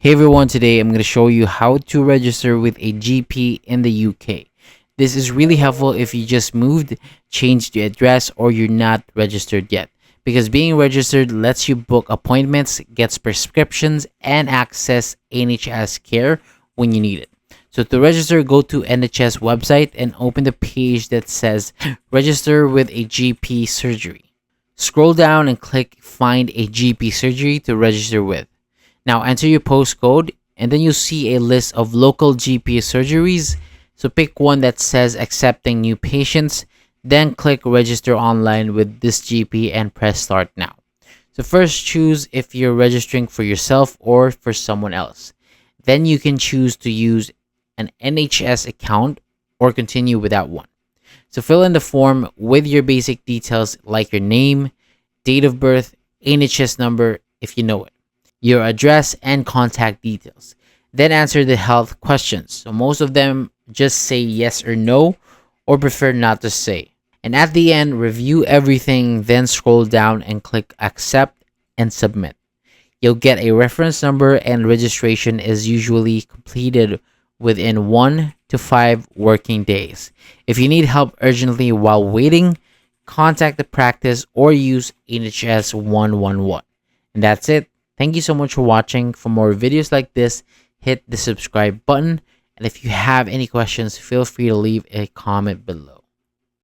Hey everyone, today I'm going to show you how to register with a GP in the UK. This is really helpful if you just moved, changed the address, or you're not registered yet. Because being registered lets you book appointments, gets prescriptions, and access NHS care when you need it. So to register, go to NHS website and open the page that says register with a GP surgery. Scroll down and click find a GP surgery to register with. Now enter your postcode and then you'll see a list of local GP surgeries. So pick one that says accepting new patients, then click register online with this GP and press start now. So first choose if you're registering for yourself or for someone else. Then you can choose to use an NHS account or continue without one. So fill in the form with your basic details like your name, date of birth, NHS number if you know it, your address, and contact details. Then answer the health questions. So most of them just say yes or no, or prefer not to say. And at the end, review everything, then scroll down and click accept and submit. You'll get a reference number and registration is usually completed within 1 to 5 working days. If you need help urgently while waiting, contact the practice or use NHS 111. And that's it. Thank you so much for watching. For more videos like this, hit the subscribe button. And if you have any questions, feel free to leave a comment below.